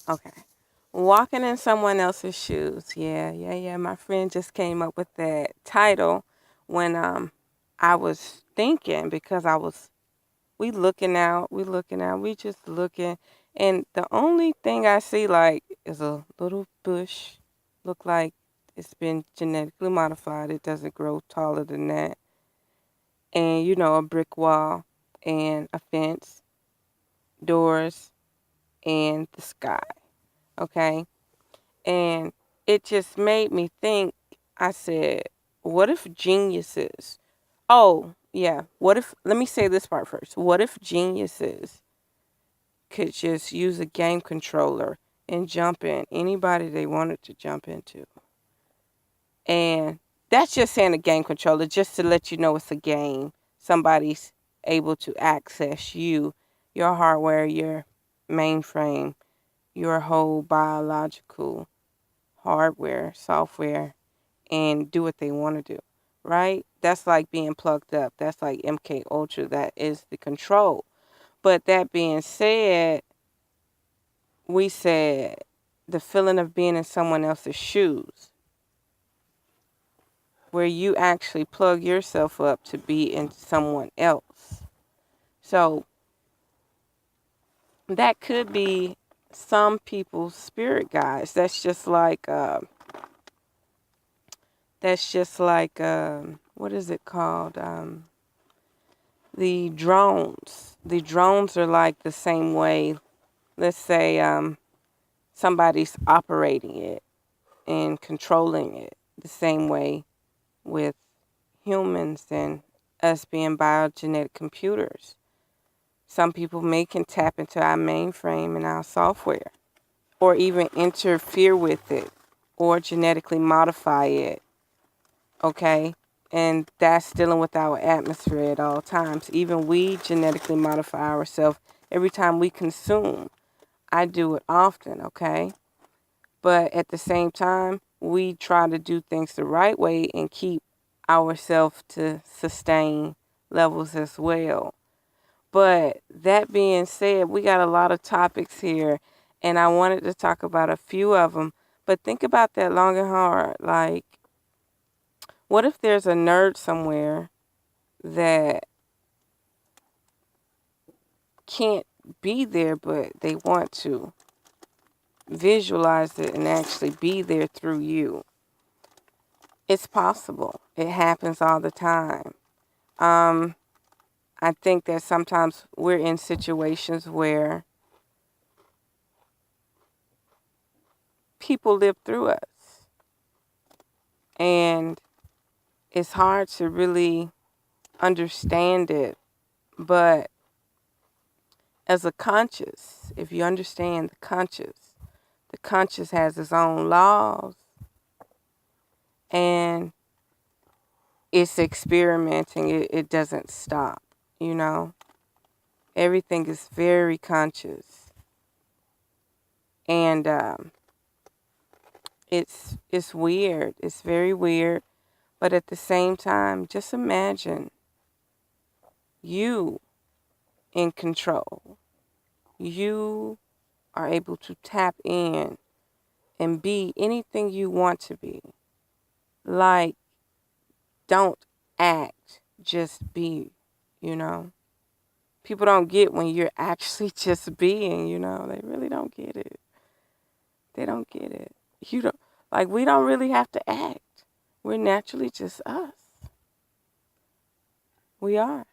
Okay. Walking in someone else's shoes. Yeah, yeah, yeah. My friend just came up with that title when I was thinking because we looking out, we just looking, and the only thing I see like is a little bush, look like it's been genetically modified. It doesn't grow taller than that, and a brick wall, and a fence, doors, and the sky. Okay, and it just made me think. I said, what if geniuses? Oh, yeah. What if, let me say this part first. What if geniuses could just use a game controller and jump in anybody they wanted to jump into? And that's just saying a game controller, just to let you know it's a game. Somebody's able to access you, your hardware, your mainframe, your whole biological hardware, software, and do what they want to do, right? That's like being plugged up. That's like MK Ultra. That is the control. But that being said, we said the feeling of being in someone else's shoes, where you actually plug yourself up to be in someone else. So that could be some people's spirit guides. That's just like what is it called? The drones. The drones are like the same way. Let's say somebody's operating it and controlling it the same way with humans and us being biogenetic computers. Some people can tap into our mainframe and our software, or even interfere with it, or genetically modify it. Okay? And that's dealing with our atmosphere at all times. Even we genetically modify ourselves every time we consume. I do it often, okay? But at the same time, we try to do things the right way and keep ourselves to sustain levels as well. But that being said, we got a lot of topics here, and I wanted to talk about a few of them. But think about that long and hard. Like, what if there's a nerd somewhere that can't be there, but they want to visualize it and actually be there through you? It's possible. It happens all the time. Um, I think that sometimes we're in situations where people live through us, and it's hard to really understand it. But as a conscious, if you understand the conscious has its own laws, and it's experimenting. It doesn't stop, you know? Everything is very conscious. And it's weird. It's very weird. But at the same time, just imagine you in control. You are able to tap in and be anything you want to be. Like, don't act, just be, you know? People don't get when you're actually just being, They really don't get it. They don't get it. You don't, like, we don't really have to act. We're naturally just us. We are.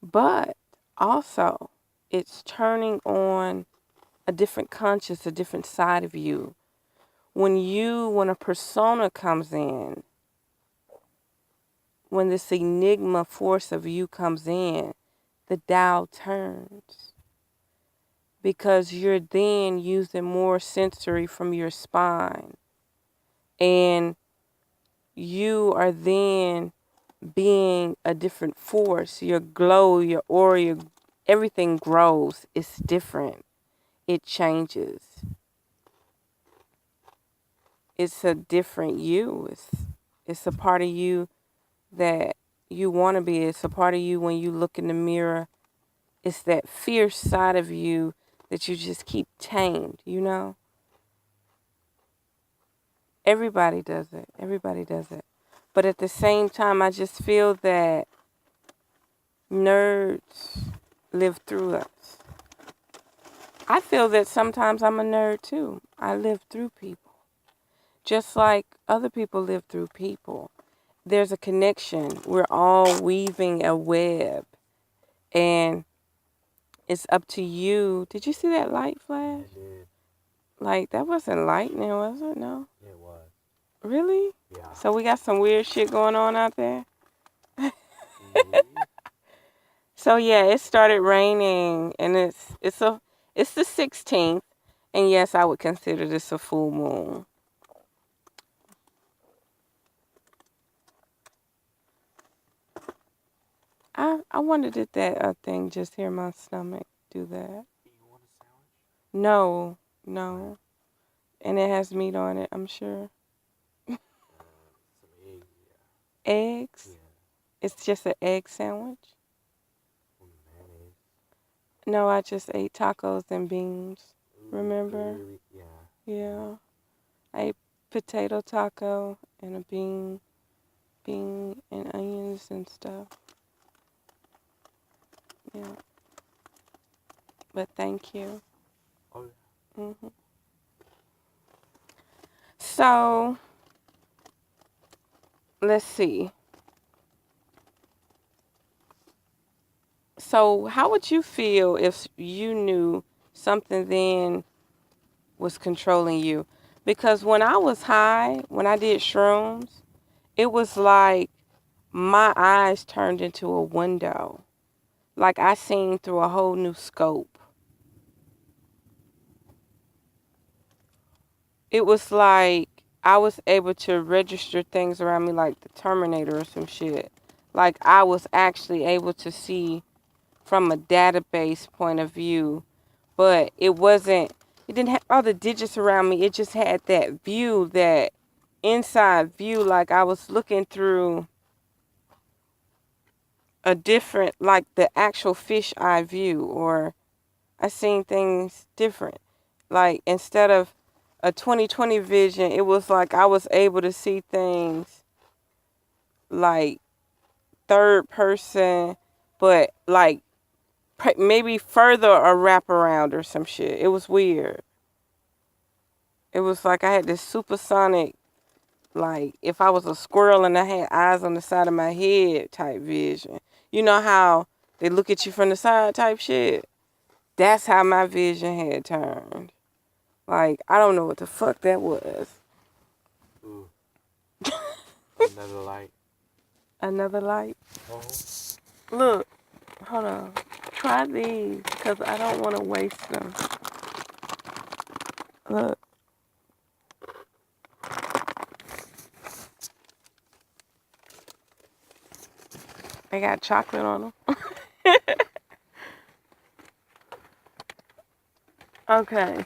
But also, it's turning on a different conscious, a different side of you. When a persona comes in, when this enigma force of you comes in, the dial turns. Because you're then using more sensory from your spine. And you are then being a different force. Your glow, your aura, everything grows. It's different. It changes. It's a different you. It's a part of you that you want to be. It's a part of you when you look in the mirror. it's that fierce side of you that you just keep tamed, you know? Everybody does it. Everybody does it. But at the same time, I just feel that nerds live through us. I feel that sometimes I'm a nerd too. I live through people. Just like other people live through people. There's a connection. We're all weaving a web. And it's up to you. Did you see that light flash? I did. Like, that wasn't lightning, was it? No? It was. Really? Yeah. So we got some weird shit going on out there? So yeah, it started raining, and it's the 16th, and yes, I would consider this a full moon. I wondered did that thing just hear my stomach do that? You want a sandwich? No, no, and it has meat on it, I'm sure. Some eggs, yeah. Eggs? Yeah. It's just an egg sandwich? Mayonnaise. No, I just ate tacos and beans. Remember? Really? Yeah. Yeah. I ate potato taco and a bean and onions and stuff. Yeah. But thank you. Oh, yeah. So, let's see. So, how would you feel if you knew something then was controlling you? Because when I was high, when I did shrooms, it was like my eyes turned into a window. Like I seen through a whole new scope. It was like I was able to register things around me like the Terminator or some shit. Like I was actually able to see from a database point of view, but it didn't have all the digits around me. It just had that view, that inside view, like I was looking through a different, like the actual fish eye view, or I seen things different. Like instead of a 20/20 vision, it was like I was able to see things like third person, but like maybe further a wraparound or some shit. It was weird. It was like I had this supersonic, like if I was a squirrel and I had eyes on the side of my head type vision. You know how they look at you from the side type shit? That's how my vision had turned. Like, I don't know what the fuck that was. Ooh. Another light. Another light? Oh. Look, hold on. Try these, because I don't want to waste them. Look. They got chocolate on them. Okay.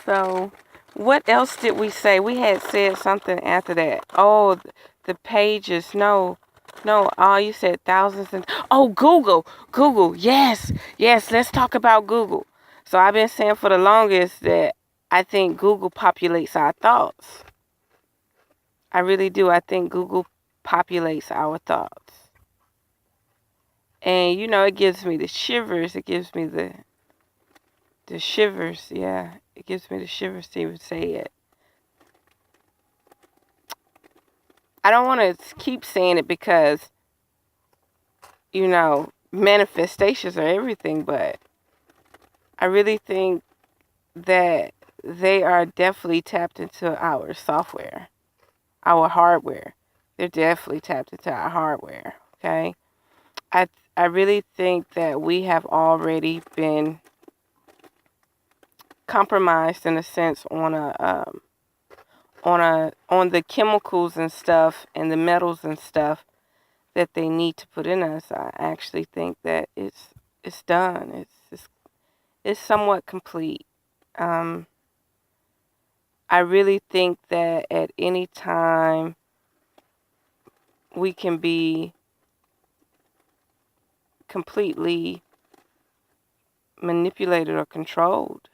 So, what else did we say? We had said something after that. Oh, the pages. No. Oh, you said thousands and... Oh, Google. Yes. Let's talk about Google. So, I've been saying for the longest that I think Google populates our thoughts. I really do. I think Google populates our thoughts. And, it gives me the shivers. It gives me the shivers. Yeah, it gives me the shivers to even say it. I don't want to keep saying it because, manifestations are everything, but I really think that they are definitely tapped into our software, our hardware. They're definitely tapped into our hardware, okay? I really think that we have already been compromised in a sense on the chemicals and stuff and the metals and stuff that they need to put in us. I actually think that it's done. It's somewhat complete. I really think that at any time we can be completely manipulated or controlled.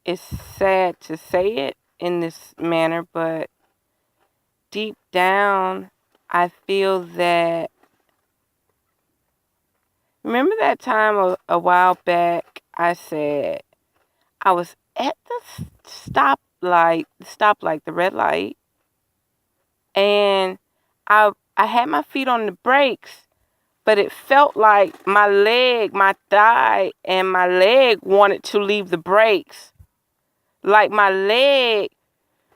It's sad to say it in this manner, but deep down, I feel that. Remember that time a while back I said I was at the stoplight, the red light, and I had my feet on the brakes, but it felt like my thigh and my leg wanted to leave the brakes. Like my leg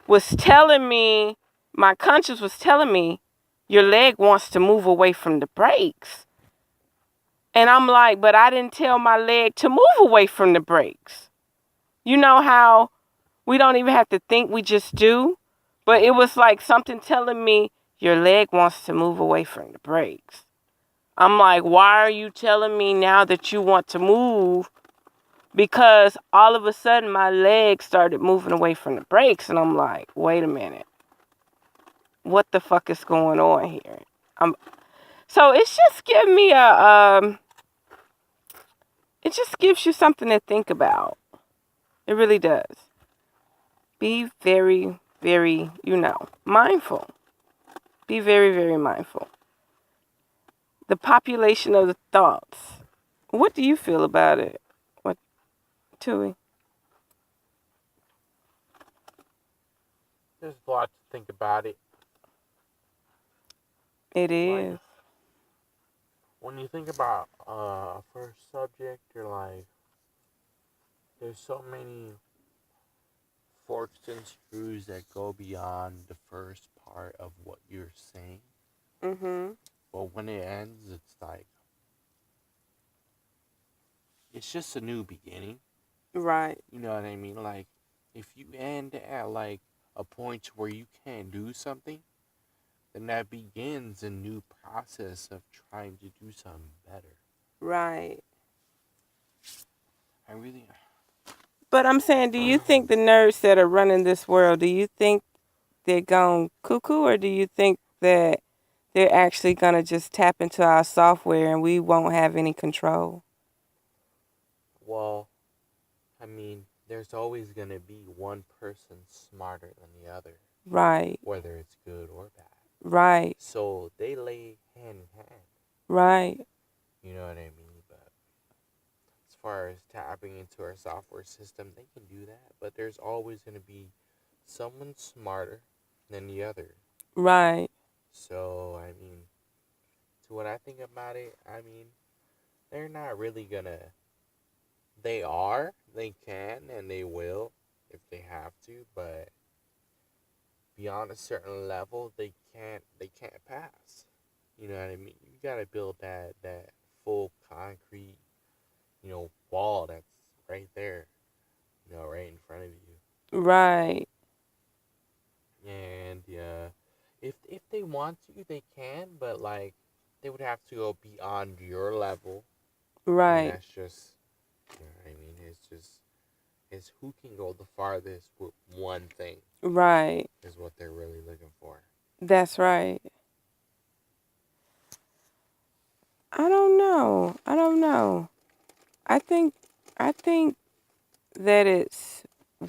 was telling me, my conscience was telling me, your leg wants to move away from the brakes. And I'm like, but I didn't tell my leg to move away from the brakes. You know how we don't even have to think, we just do? But it was like something telling me, your leg wants to move away from the brakes. I'm like, why are you telling me now that you want to move? Because all of a sudden my leg started moving away from the brakes. And I'm like, wait a minute. What the fuck is going on here? So it's just giving me it just gives you something to think about. It really does. Be very, very, mindful. Be very, very mindful. The population of the thoughts. What do you feel about it? What, Tui? There's a lot to think about it. It is. Like, when you think about a first subject, you're like, there's so many forks and screws that go beyond the first part of what you're saying. Mm-hmm. But when it ends, it's like, it's just a new beginning. Right. You know what I mean? Like, if you end at like a point where you can't do something, then that begins a new process of trying to do something better. Right. I really. But I'm saying, do you think the nerds that are running this world, do you think they're gone cuckoo, or do you think that they're actually going to just tap into our software and we won't have any control? Well, I mean, there's always going to be one person smarter than the other. Right. Whether it's good or bad. Right. So they lay hand in hand. Right. You know what I mean? But as far as tapping into our software system, they can do that. But there's always going to be someone smarter than the other. Right. So, I mean, to what I think about it, I mean, they're not really going to. They can, and they will if they have to, but beyond a certain level, they can't pass. You know what I mean? You gotta build that full concrete, wall that's right there, right in front of you. Right. And if they want to, they can, but like they would have to go beyond your level. Right. And that's just, you know what I mean? It's who can go the farthest with one thing. Right. Is what they're really looking for. That's right. I don't know. I think that it's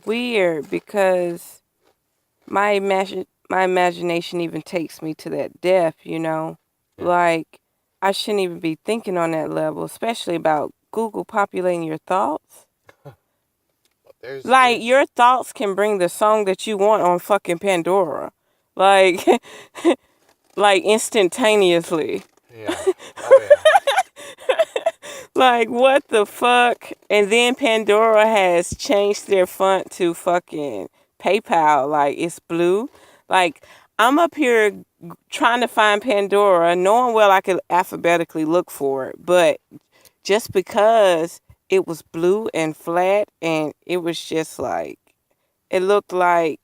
weird because my imagination even takes me to that depth, Yeah. Like, I shouldn't even be thinking on that level, especially about Google populating your thoughts. Like, your thoughts can bring the song that you want on fucking Pandora. Like, like instantaneously. Yeah. Oh, yeah. Like, what the fuck? And then Pandora has changed their font to fucking PayPal. Like, it's blue. Like, I'm up here trying to find Pandora, knowing well I could alphabetically look for it. But just because it was blue and flat and it was just like, it looked like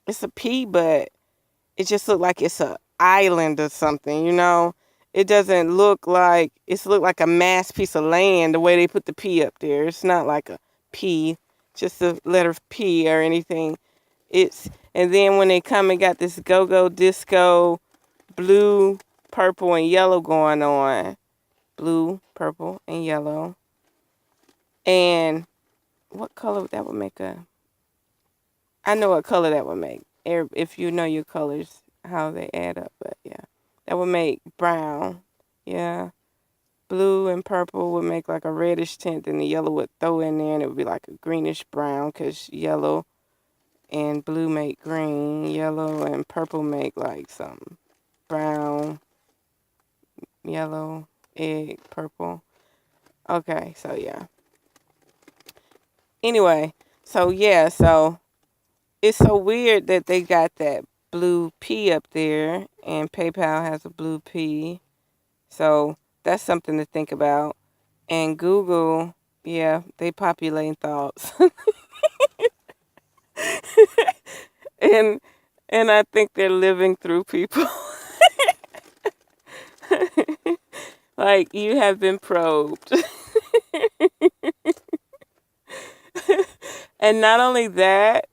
it's a P, but it just looked like it's a island or something, It doesn't look like, it's looked like a mass piece of land the way they put the P up there. It's not like a P, just the letter P or anything. And then when they come and got this go-go disco blue, purple, and yellow going on. Blue, purple, and yellow. And what color that would make a? I know what color that would make. If you know your colors, how they add up, but yeah, that would make brown. Yeah, blue and purple would make like a reddish tint, and the yellow would throw in there, and it would be like a greenish brown, cause yellow and blue make green, yellow and purple make like some brown, yellow, egg, purple. Okay, so yeah. Anyway, so yeah, so it's so weird that they got that blue P up there and PayPal has a blue P. So that's something to think about. And Google, yeah, they populate thoughts. and and I think they're living through people. Like you have been probed. And not only that,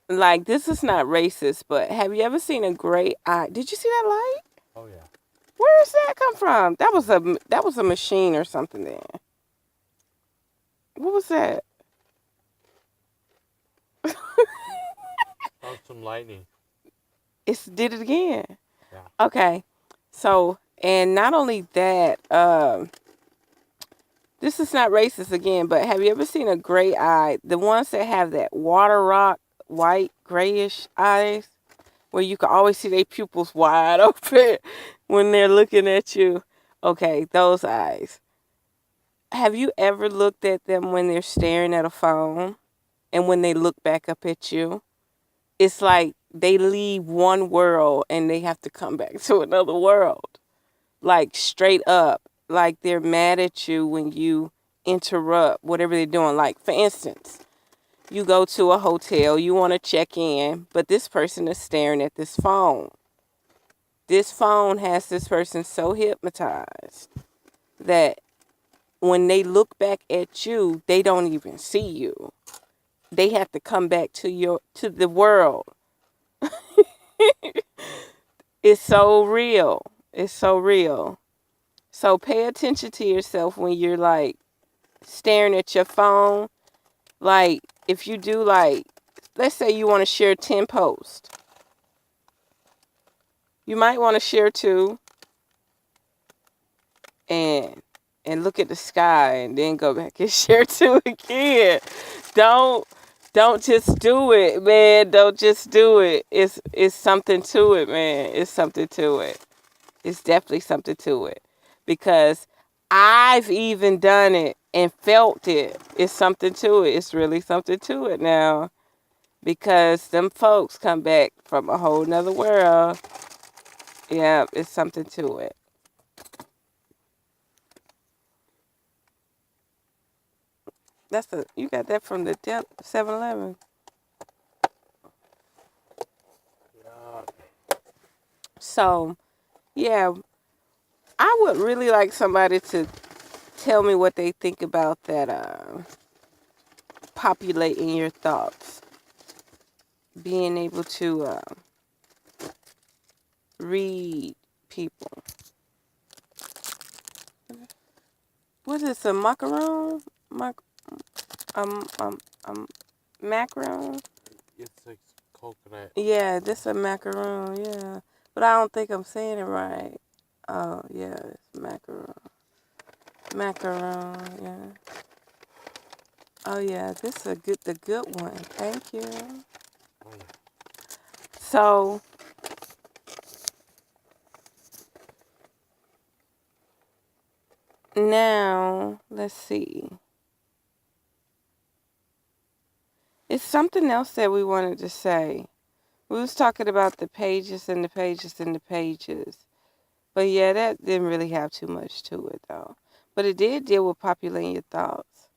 like this is not racist, but have you ever seen a gray eye? Did you see that light? Oh yeah. Where does that come from? That was a machine or something there. What was that? Found some lightning. It did it again. Yeah. Okay. So, and not only that, this is not racist again, but have you ever seen a gray eye? The ones that have that water rock, white, grayish eyes, where you can always see their pupils wide open when they're looking at you. Okay, those eyes. Have you ever looked at them when they're staring at a phone and when they look back up at you? It's like they leave one world and they have to come back to another world. Like straight up. Like they're mad at you when you interrupt whatever they're doing. Like, for instance, you go to a hotel, you want to check in, but this person is staring at this phone. This phone has this person so hypnotized that when they look back at you, they don't even see you. They have to come back to the world. It's so real. It's so real. So pay attention to yourself when you're like staring at your phone. Like if you do like, let's say you want to share 10 posts. You might want to share 2 and look at the sky and then go back and share 2 again. Don't don't just do it, man. Don't just do it. It's something to it, man. It's something to it. It's definitely something to it. Because I've even done it and felt it. It's something to it. It's really something to it now. Because them folks come back from a whole nother world. Yeah, it's something to it. You got that from the 7-Eleven. Yeah. So, yeah, I would really like somebody to tell me what they think about that populating your thoughts. Being able to read people. What is this, a macaron? Um, um, um, macaron? It's like coconut. Yeah, this a macaron, yeah. But I don't think I'm saying it right. Oh, yeah, it's macaron. Macaron, yeah. Oh, yeah, this is the good one. Thank you. Oh yeah. So, now, let's see. It's something else that we wanted to say. We was talking about the pages and the pages and the pages. But yeah, that didn't really have too much to it though. But it did deal with populating your thoughts.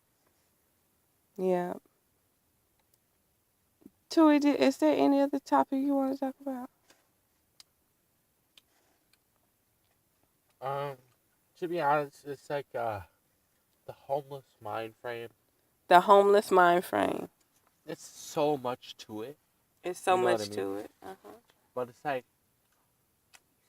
Yeah. Tui, is there any other topic you want to talk about? Um, to be honest, it's like the homeless mind frame. The homeless mind frame. It's so much to it. It's so You know what I much mean? to it. Uh-huh. But it's like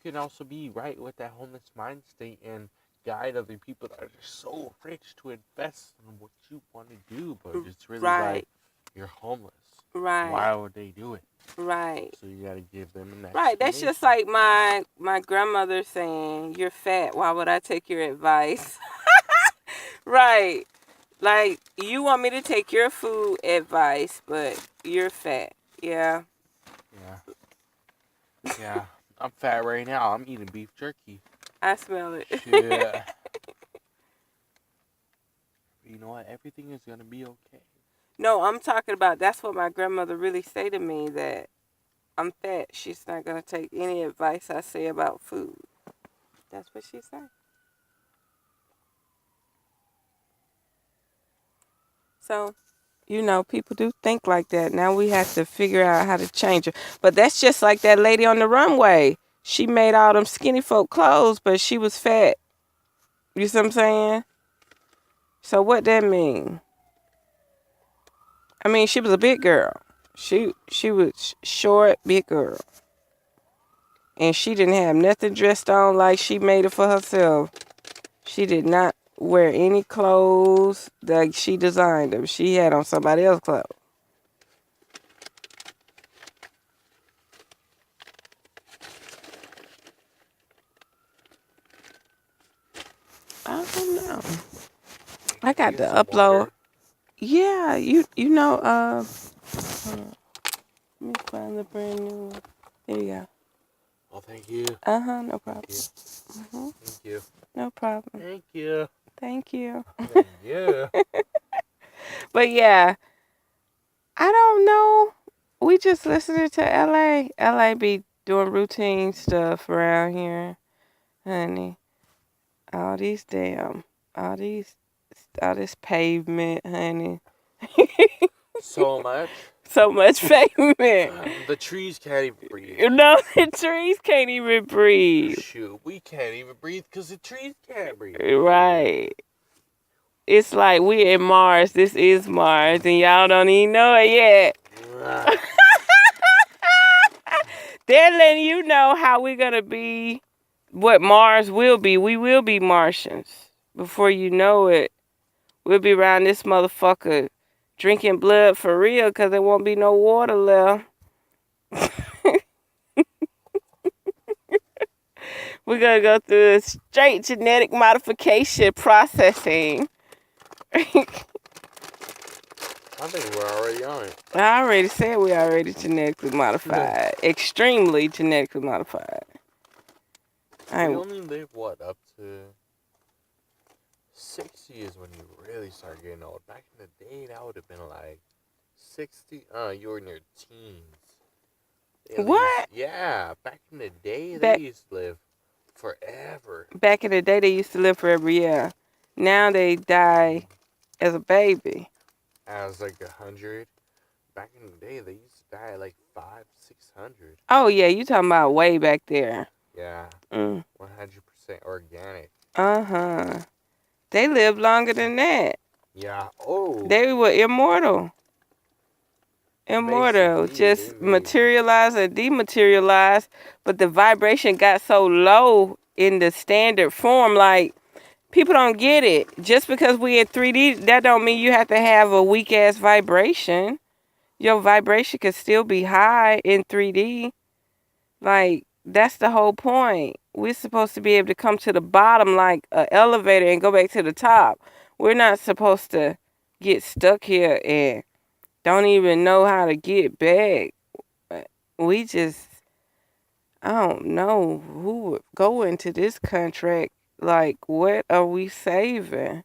you can also be right with that homeless mind state and guide other people that are just so rich to invest in what you want to do, but it's really Right. like you're homeless. Right. Why would they do it? Right. So you gotta give them an Right. That's explanation. just like my grandmother saying, "You're fat. Why would I take your advice?" Right. Like, you want me to take your food advice, but you're fat. Yeah. Yeah. Yeah. I'm fat right now. I'm eating beef jerky. I smell it. Shit. You know what? Everything is gonna be okay. No, I'm talking about, that's what my grandmother really say to me, that I'm fat. She's not going to take any advice I say about food. That's what she said. So, people do think like that. Now we have to figure out how to change it. But that's just like that lady on the runway. She made all them skinny folk clothes, but she was fat. You see what I'm saying? So what that mean? I mean, she was a big girl. She was short, big girl. And she didn't have nothing dressed on like she made it for herself. She did not wear any clothes like she designed them. She had on somebody else's clothes. I don't know. I got to upload. Water? Yeah, you know. Hold on. Let me find the brand new one. There you go. Oh, thank you. No problem. Thank you. No problem. Thank you. Thank you. Thank you. But yeah, I don't know. We just listening to LA. LA be doing routine stuff around here, honey. All these damn, all these, all this pavement, honey. So much. So much pavement. The trees can't even breathe. The trees can't even breathe. Shoot, we can't even breathe because the trees can't breathe. Right. It's like we in Mars. This is Mars, and y'all don't even know it yet. They're letting you know how we're gonna be, what Mars will be. We will be Martians. Before you know it, we'll be around this motherfucker drinking blood for real, because there won't be no water left. We're gonna go through a straight genetic modification processing. I think we're already on it. I already said we're already genetically modified. Extremely genetically modified. We only live, what, up to 60 is when you really start getting old. Back in the day, that would have been like 60. You were in your teens. What? Yeah, back in the day, they used to live forever. Back in the day, they used to live forever, yeah. Now they die as a baby. As like 100. Back in the day, they used to die at like 500, 600. Oh, yeah, you talking about way back there. Yeah. 100% organic. Uh-huh. They lived longer than that. Yeah. Oh. They were immortal. Immortal. Just materialized and dematerialized. But the vibration got so low in the standard form, like, people don't get it. Just because we in 3D, that don't mean you have to have a weak-ass vibration. Your vibration could still be high in 3D. Like, that's the whole point. We're supposed to be able to come to the bottom like an elevator and go back to the top. We're not supposed to get stuck here and don't even know how to get back. We just, I don't know who would go into this contract. Like, what are we saving?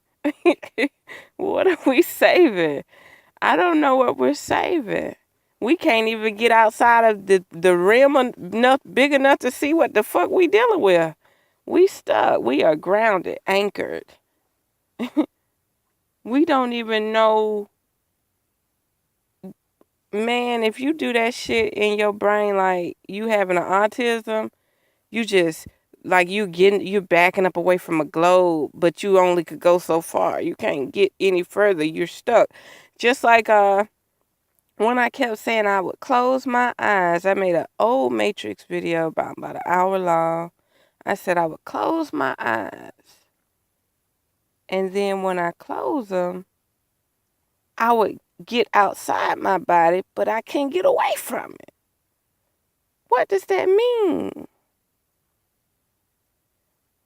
What are we saving? I don't know what we're saving. We can't even get outside of the rim enough, big enough to see what the fuck we dealing with. We stuck. We are grounded, anchored. We don't even know. Man, if you do that shit in your brain, like you having an autism, you just, like, you're backing up away from a globe, but you only could go so far. You can't get any further. You're stuck. Just like when I kept saying I would close my eyes, I made an old Matrix video about an hour long. I said I would close my eyes And then when I close them, I would get outside my body, but I can't get away from it. What does that mean?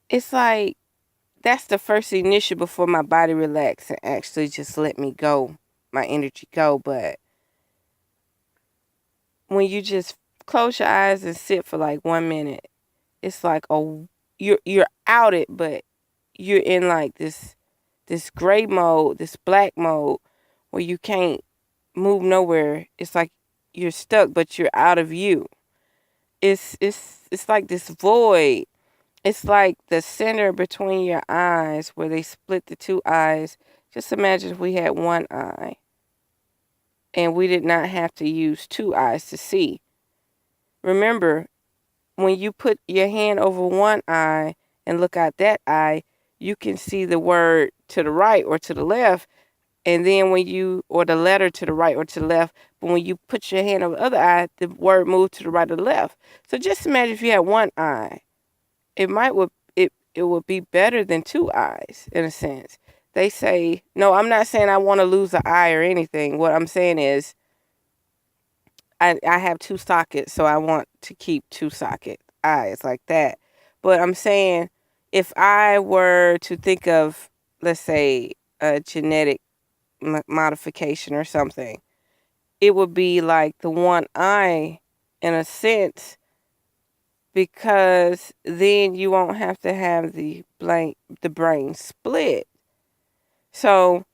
It's like that's the first initial before my body relax and actually just let me go, my energy go. But when you just close your eyes and sit for like 1 minute, it's like you're out it, but you're in like this gray mode, this black mode where you can't move nowhere. It's like you're stuck, but you're out of you. It's like this void. It's like the center between your eyes where they split the two eyes. Just imagine if we had one eye and we did not have to use two eyes to see. Remember, when you put your hand over one eye and look out that eye, you can see the word to the right or to the left. And then or the letter to the right or to the left, but when you put your hand over the other eye, the word moved to the right or the left. So just imagine if you had one eye. It would be better than two eyes in a sense. They say, no, I'm not saying I want to lose an eye or anything. What I'm saying is I have two sockets, so I want to keep two socket eyes like that. But I'm saying if I were to think of, let's say, a genetic modification or something, it would be like the one eye in a sense, because then you won't have to have the brain split. So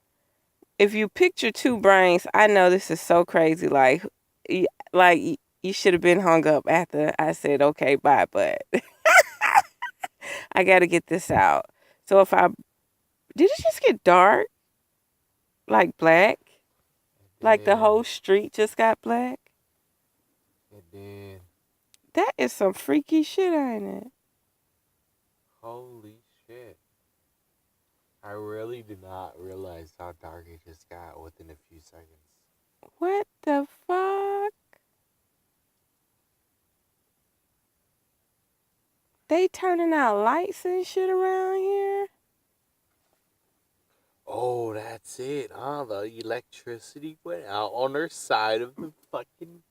if you picture two brains, I know this is so crazy. Like you should have been hung up after I said okay, bye. But I got to get this out. So if I did, it just get dark, like black, like the Then, whole street just got black. and then, That is some freaky shit, ain't it? holy shit. I really did not realize how dark it just got within a few seconds. What the fuck? They turning out lights and shit around here? Oh, that's it, huh? The electricity went out on their side of the fucking.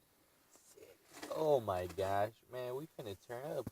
Oh my gosh, man, we finna turn up.